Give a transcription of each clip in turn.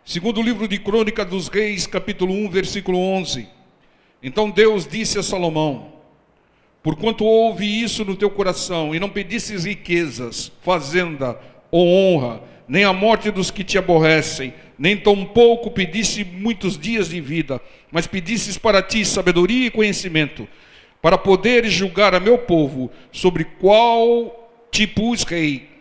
Segundo o livro de Crônica dos Reis, capítulo 1, versículo 11. Então Deus disse a Salomão: porquanto houve isso no teu coração, e não pedistes riquezas, fazenda ou honra, nem a morte dos que te aborrecem, nem tampouco pediste muitos dias de vida, mas pedistes para ti sabedoria e conhecimento, para poderes julgar a meu povo, sobre qual te pus rei.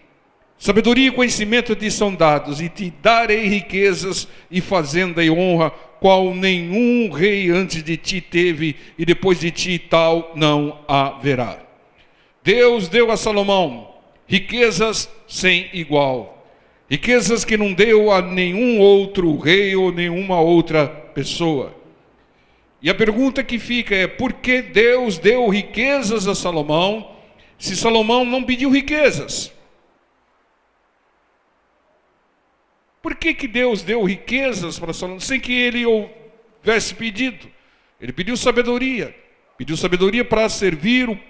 Sabedoria e conhecimento te são dados, e te darei riquezas e fazenda e honra, qual nenhum rei antes de ti teve, e depois de ti tal não haverá. Deus deu a Salomão riquezas sem igual, riquezas que não deu a nenhum outro rei ou nenhuma outra pessoa. E a pergunta que fica é: por que Deus deu riquezas a Salomão, se Salomão não pediu riquezas? Por que Deus deu riquezas para Salomão sem que ele houvesse pedido? Ele pediu sabedoria para servir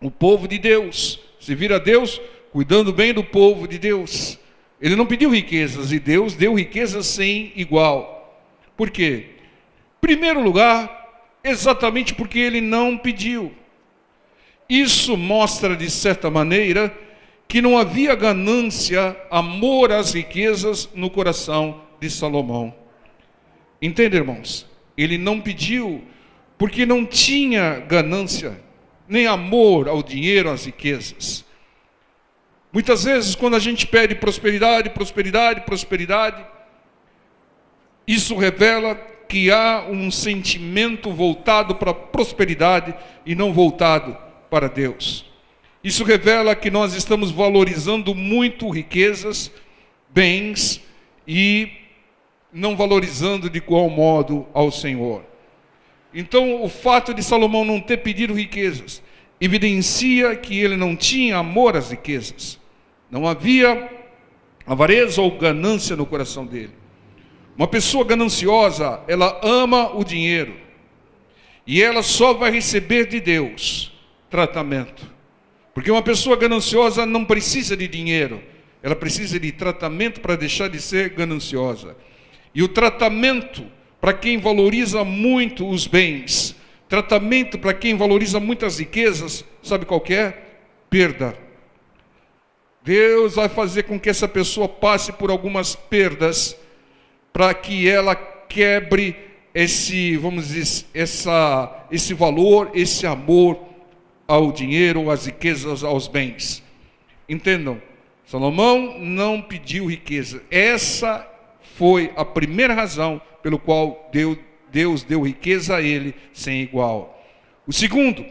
o povo de Deus, servir a Deus cuidando bem do povo de Deus. Ele não pediu riquezas, e Deus deu riquezas sem igual. Por quê? Em primeiro lugar, exatamente porque ele não pediu. Isso mostra, de certa maneira, que não havia ganância, amor às riquezas no coração de Salomão. Entende, irmãos? Ele não pediu porque não tinha ganância, nem amor ao dinheiro, às riquezas. Muitas vezes, quando a gente pede prosperidade, isso revela que há um sentimento voltado para a prosperidade e não voltado para Deus. Isso revela que nós estamos valorizando muito riquezas, bens, e não valorizando de igual modo ao Senhor. Então, o fato de Salomão não ter pedido riquezas evidencia que ele não tinha amor às riquezas. Não havia avareza ou ganância no coração dele. Uma pessoa gananciosa, ela ama o dinheiro, e ela só vai receber de Deus tratamento. Porque uma pessoa gananciosa não precisa de dinheiro, ela precisa de tratamento para deixar de ser gananciosa. E o tratamento para quem valoriza muito os bens, tratamento para quem valoriza muitas riquezas, sabe qual que é? Perda. Deus vai fazer com que essa pessoa passe por algumas perdas, para que ela quebre esse valor, esse amor ao dinheiro, às riquezas, aos bens. Entendam, Salomão não pediu riqueza. Essa foi a primeira razão pelo qual Deus deu riqueza a ele sem igual. O segundo,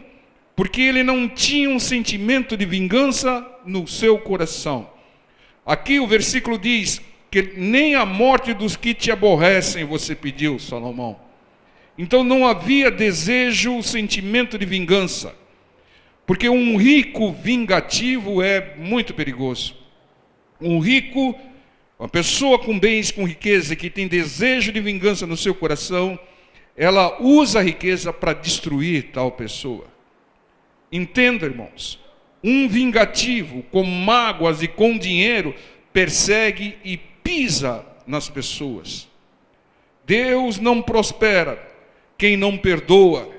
porque ele não tinha um sentimento de vingança no seu coração. Aqui o versículo diz que nem a morte dos que te aborrecem você pediu, Salomão. Então não havia desejo, sentimento de vingança. Porque um rico vingativo é muito perigoso. Um rico, uma pessoa com bens, com riqueza, que tem desejo de vingança no seu coração, ela usa a riqueza para destruir tal pessoa. Entenda, irmãos, um vingativo com mágoas e com dinheiro persegue e pisa nas pessoas. Deus não prospera quem não perdoa.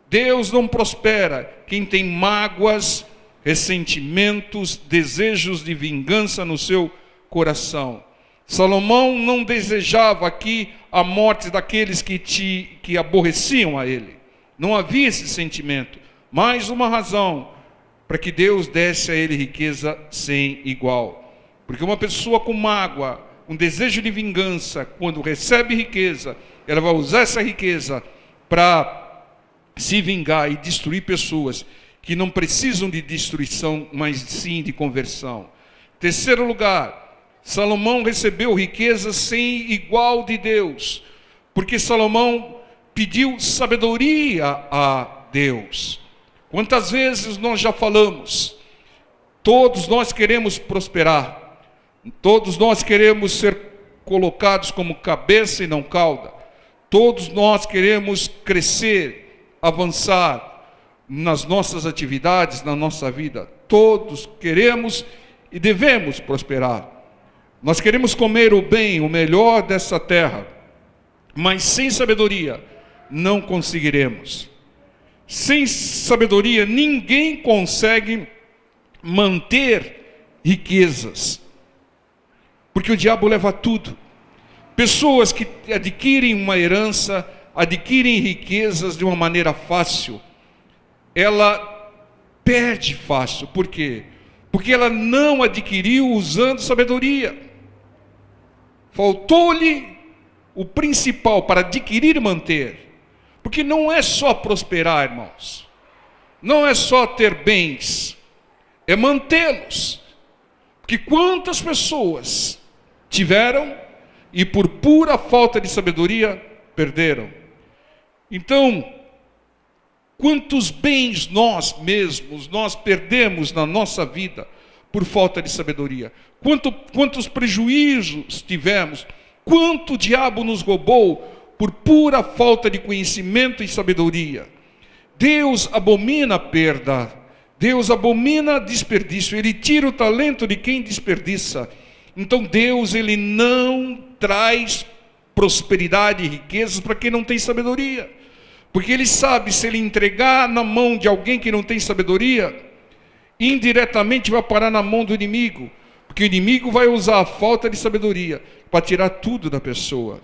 Deus não prospera quem tem mágoas, ressentimentos, desejos de vingança no seu coração. Salomão não desejava aqui a morte daqueles que aborreciam a ele. Não havia esse sentimento. Mais uma razão para que Deus desse a ele riqueza sem igual. Porque uma pessoa com mágoa, um desejo de vingança, quando recebe riqueza, ela vai usar essa riqueza para se vingar e destruir pessoas que não precisam de destruição, mas sim de conversão. Terceiro lugar, Salomão recebeu riqueza sem igual de Deus, porque Salomão pediu sabedoria a Deus. Quantas vezes nós já falamos, todos nós queremos prosperar, todos nós queremos ser colocados como cabeça e não cauda, todos nós queremos crescer, avançar nas nossas atividades, na nossa vida. Todos queremos e devemos prosperar. Nós queremos comer o bem, o melhor dessa terra, mas sem sabedoria não conseguiremos. Sem sabedoria ninguém consegue manter riquezas, porque o diabo leva tudo. Pessoas que adquirem uma herança, adquirem riquezas de uma maneira fácil, ela perde fácil. Por quê? Porque ela não adquiriu usando sabedoria. Faltou-lhe o principal para adquirir e manter. Porque não é só prosperar, irmãos. Não é só ter bens. É mantê-los. Porque quantas pessoas tiveram e por pura falta de sabedoria perderam. Então, quantos bens nós mesmos, nós perdemos na nossa vida por falta de sabedoria? Quantos prejuízos tivemos? Quanto o diabo nos roubou por pura falta de conhecimento e sabedoria? Deus abomina a perda. Deus abomina desperdício. Ele tira o talento de quem desperdiça. Então Deus, Ele não traz prosperidade e riquezas para quem não tem sabedoria. Porque Ele sabe, se Ele entregar na mão de alguém que não tem sabedoria, indiretamente vai parar na mão do inimigo. Porque o inimigo vai usar a falta de sabedoria para tirar tudo da pessoa.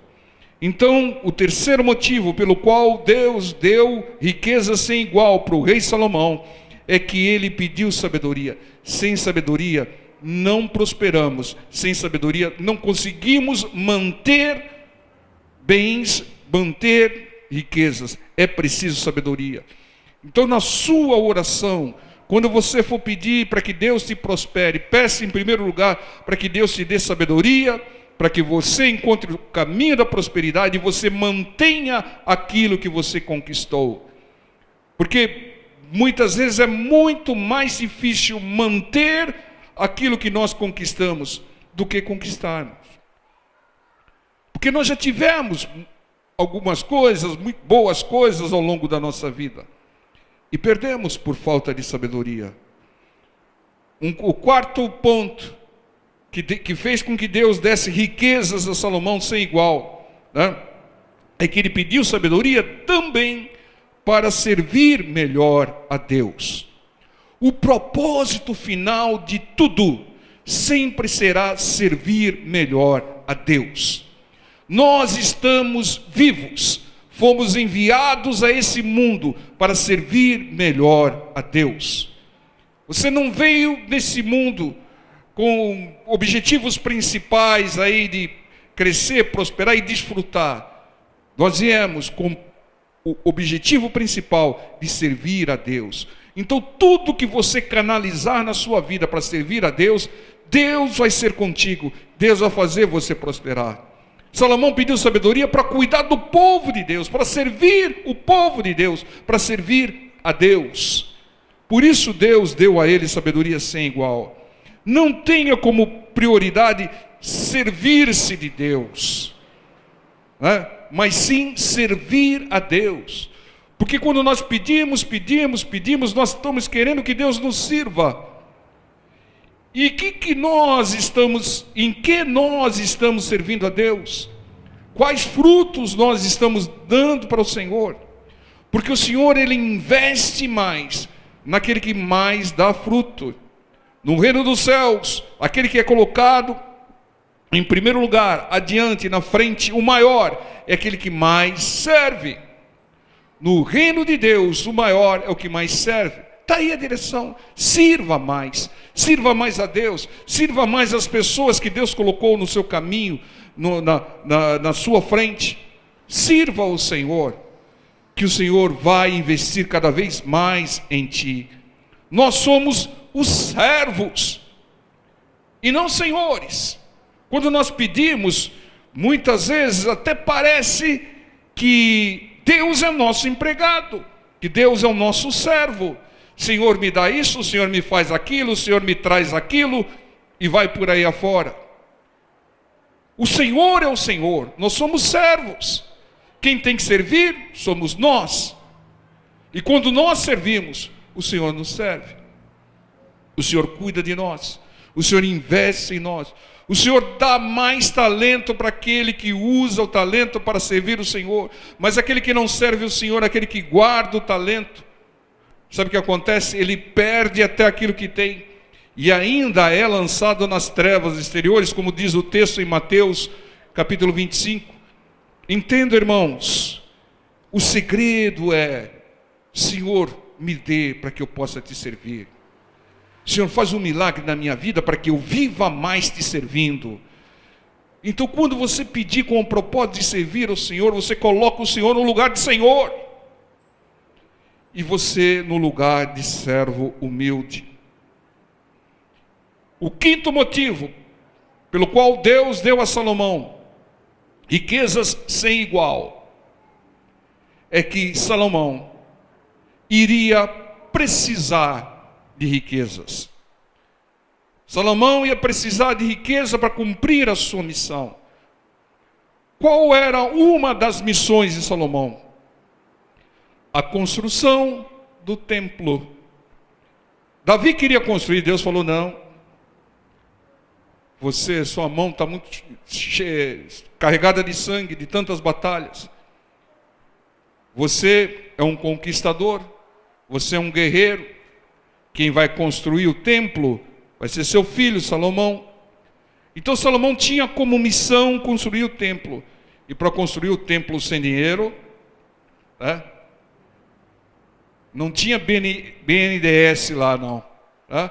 Então, o terceiro motivo pelo qual Deus deu riqueza sem igual para o rei Salomão é que ele pediu sabedoria. Sem sabedoria não prosperamos. Sem sabedoria não conseguimos manter bens, manter riquezas. É preciso sabedoria. Então, na sua oração, quando você for pedir para que Deus te prospere, peça em primeiro lugar para que Deus te dê sabedoria, para que você encontre o caminho da prosperidade e você mantenha aquilo que você conquistou. Porque muitas vezes é muito mais difícil manter aquilo que nós conquistamos do que conquistarmos. Porque nós já tivemos algumas coisas, muito boas coisas ao longo da nossa vida. E perdemos por falta de sabedoria. O quarto ponto que fez com que Deus desse riquezas a Salomão sem igual, né, é que ele pediu sabedoria também para servir melhor a Deus. O propósito final de tudo sempre será servir melhor a Deus. Nós estamos vivos. Fomos enviados a esse mundo para servir melhor a Deus. Você não veio nesse mundo com objetivos principais aí de crescer, prosperar e desfrutar. Nós viemos com o objetivo principal de servir a Deus. Então tudo que você canalizar na sua vida para servir a Deus, Deus vai ser contigo. Deus vai fazer você prosperar. Salomão pediu sabedoria para cuidar do povo de Deus, para servir o povo de Deus, para servir a Deus. Por isso Deus deu a ele sabedoria sem igual. Não tenha como prioridade servir-se de Deus, né? Mas sim servir a Deus. Porque quando nós pedimos, nós estamos querendo que Deus nos sirva. E em que nós estamos servindo a Deus? Quais frutos nós estamos dando para o Senhor? Porque o Senhor, Ele investe mais naquele que mais dá fruto. No reino dos céus, aquele que é colocado em primeiro lugar, adiante, na frente, o maior, é aquele que mais serve. No reino de Deus, o maior é o que mais serve. Está aí a direção. Sirva mais a Deus, sirva mais as pessoas que Deus colocou no seu caminho, na sua frente. Sirva o Senhor, que o Senhor vai investir cada vez mais em ti. Nós somos os servos e não senhores. Quando nós pedimos, muitas vezes até parece que Deus é nosso empregado, que Deus é o nosso servo. Senhor, me dá isso, o Senhor me faz aquilo, o Senhor me traz aquilo, e vai por aí afora. O Senhor é o Senhor, nós somos servos. Quem tem que servir somos nós. E quando nós servimos, o Senhor nos serve. O Senhor cuida de nós. o Senhor investe em nós, o Senhor dá mais talento para aquele que usa o talento para servir o Senhor, mas aquele que não serve o Senhor, aquele que guarda o talento, sabe o que acontece? Ele perde até aquilo que tem, e ainda é lançado nas trevas exteriores, como diz o texto em Mateus, capítulo 25. Entenda, irmãos, o segredo é: Senhor, me dê para que eu possa te servir. Senhor, faz um milagre na minha vida para que eu viva mais te servindo. Então, quando você pedir com o propósito de servir ao Senhor, você coloca o Senhor no lugar de Senhor, e você no lugar de servo humilde. O quinto motivo pelo qual Deus deu a Salomão riquezas sem igual é que Salomão iria precisar de riquezas. Salomão ia precisar de riqueza para cumprir a sua missão. Qual era uma das missões de Salomão? A construção do templo. Davi queria construir, Deus falou: não, sua mão está muito carregada de sangue, de tantas batalhas. Você é um conquistador, você é um guerreiro. Quem vai construir o templo vai ser seu filho, Salomão. Então Salomão tinha como missão construir o templo. E para construir o templo sem dinheiro, né? Não tinha BNDES lá, não. Né?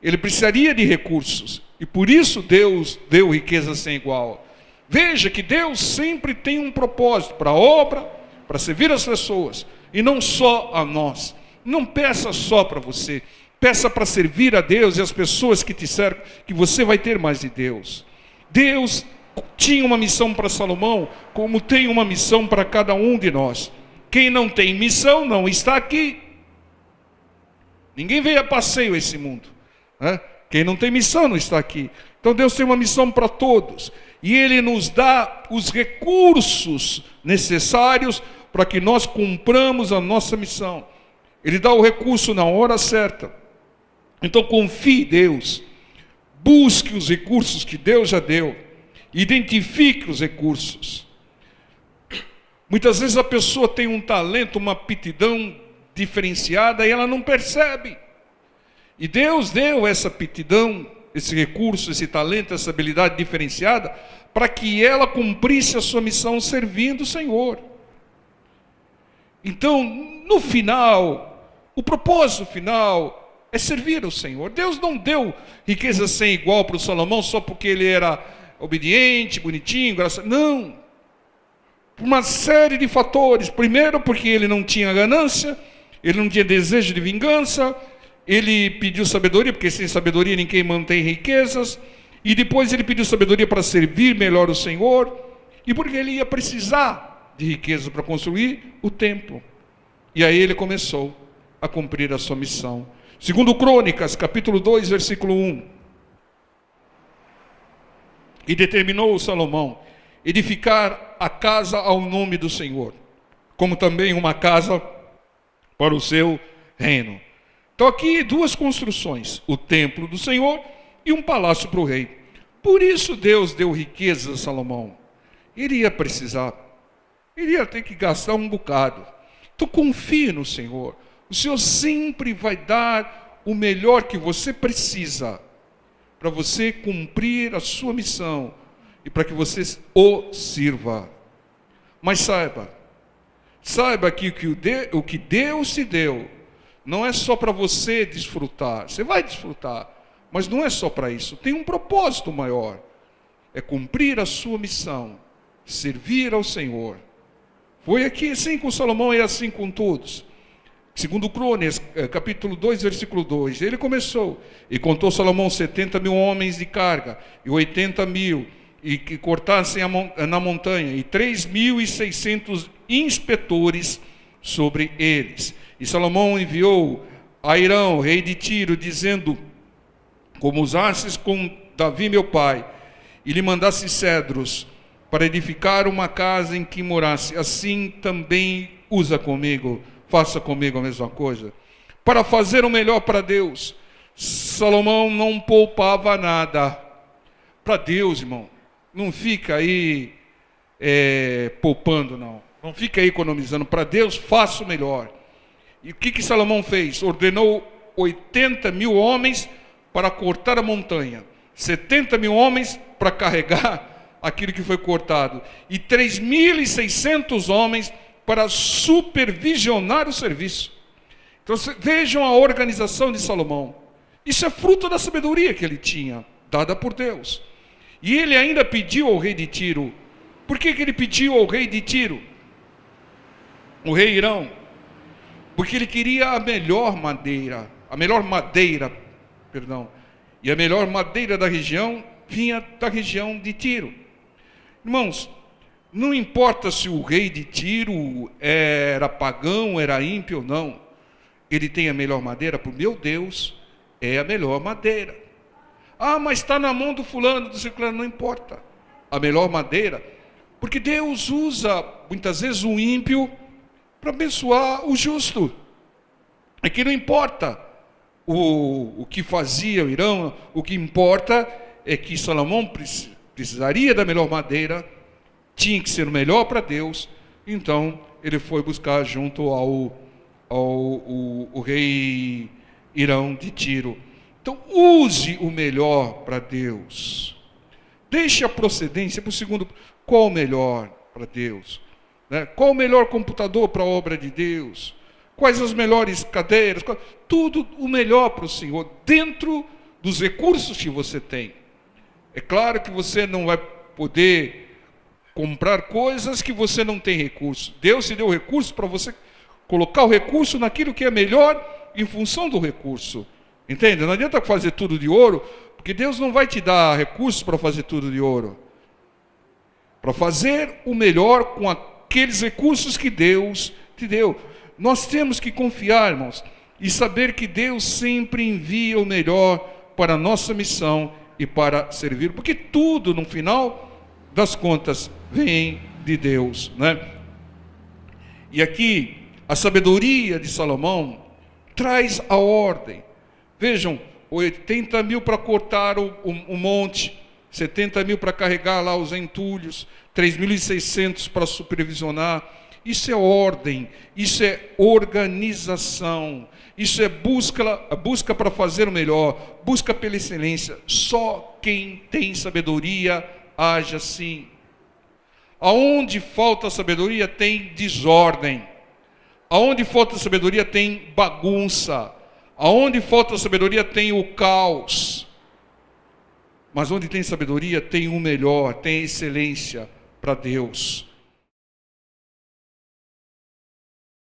Ele precisaria de recursos. E por isso Deus deu riqueza sem igual. Veja que Deus sempre tem um propósito para a obra, para servir as pessoas, e não só a nós. Não peça só para você, peça para servir a Deus e as pessoas que te cercam, que você vai ter mais de Deus. Deus tinha uma missão para Salomão, como tem uma missão para cada um de nós. Quem não tem missão não está aqui. Ninguém veio a passeio a esse mundo, né? Quem não tem missão não está aqui. Então Deus tem uma missão para todos, e Ele nos dá os recursos necessários para que nós cumpramos a nossa missão. Ele dá o recurso na hora certa. Então confie em Deus, busque os recursos que Deus já deu, identifique os recursos. Muitas vezes a pessoa tem um talento, uma aptidão diferenciada e ela não percebe. E Deus deu essa aptidão, esse recurso, esse talento, essa habilidade diferenciada para que ela cumprisse a sua missão servindo o Senhor. Então, no final, o propósito final é servir ao Senhor. Deus não deu riqueza sem igual para o Salomão só porque ele era obediente, bonitinho, graças. Não. Por uma série de fatores. Primeiro, porque ele não tinha ganância, ele não tinha desejo de vingança, ele pediu sabedoria, porque sem sabedoria ninguém mantém riquezas. E depois ele pediu sabedoria para servir melhor o Senhor, e porque ele ia precisar de riqueza para construir o templo. E aí ele começou a cumprir a sua missão. Segundo Crônicas, capítulo 2, versículo 1. E determinou Salomão edificar a casa ao nome do Senhor, como também uma casa para o seu reino. Então aqui duas construções, o templo do Senhor e um palácio para o rei. Por isso Deus deu riqueza a Salomão. Iria precisar, iria ter que gastar um bocado. Então confie no Senhor. O Senhor sempre vai dar o melhor que você precisa para você cumprir a sua missão e para que você o sirva. Mas saiba que o que Deus te deu não é só para você desfrutar. Você vai desfrutar, mas não é só para isso. Tem um propósito maior. É cumprir a sua missão, servir ao Senhor. Foi aqui assim com Salomão e é assim com todos. Segundo Crônicas, capítulo 2, versículo 2, ele começou, e contou Salomão 70.000 homens de carga, e 80.000, e que cortassem na montanha, e 3.600 inspetores sobre eles. E Salomão enviou a Hirão, rei de Tiro, dizendo: como usasses com Davi meu pai, e lhe mandasse cedros, para edificar uma casa em que morasse, assim também usa comigo. Faça comigo a mesma coisa. Para fazer o melhor para Deus. Salomão não poupava nada. Para Deus, irmão, não fica aí poupando, não. Não fica aí economizando. Para Deus, faça o melhor. E o que Salomão fez? Ordenou 80 mil homens para cortar a montanha, 70 mil homens para carregar aquilo que foi cortado, e 3.600 homens para supervisionar o serviço. Então vejam a organização de Salomão. Isso é fruto da sabedoria que ele tinha, dada por Deus. E ele ainda pediu ao rei de Tiro. Por que ele pediu ao rei de Tiro? O rei Irão. Porque ele queria a melhor madeira, e a melhor madeira da região vinha da região de Tiro. Irmãos, não importa se o rei de Tiro era pagão, era ímpio ou não, ele tem a melhor madeira, por meu Deus, é a melhor madeira. Ah, mas está na mão do fulano, do ciclano, não importa. A melhor madeira, porque Deus usa muitas vezes o ímpio para abençoar o justo. É que não importa o que fazia o Irão, o que importa é que Salomão precisaria da melhor madeira, tinha que ser o melhor para Deus, então ele foi buscar junto ao rei Irão de Tiro. Então use o melhor para Deus. Deixe a procedência para o segundo. Qual o melhor para Deus? Qual o melhor computador para a obra de Deus? Quais as melhores cadeiras? Tudo o melhor para o Senhor, dentro dos recursos que você tem. É claro que você não vai poder comprar coisas que você não tem recurso. Deus te deu recurso para você colocar o recurso naquilo que é melhor em função do recurso. Entende? Não adianta fazer tudo de ouro, porque Deus não vai te dar recursos para fazer tudo de ouro. Para fazer o melhor com aqueles recursos que Deus te deu. Nós temos que confiar, irmãos, e saber que Deus sempre envia o melhor para a nossa missão e para servir, porque tudo, no final das contas, vem de Deus, né? E aqui, a sabedoria de Salomão traz a ordem. Vejam, 80 mil para cortar o monte, 70 mil para carregar lá os entulhos, 3.600 para supervisionar. Isso é ordem, isso é organização, isso é busca para fazer o melhor, busca pela excelência. Só quem tem sabedoria age assim. Aonde falta sabedoria tem desordem. Aonde falta sabedoria tem bagunça. Aonde falta sabedoria tem o caos. Mas onde tem sabedoria tem o melhor, tem excelência para Deus.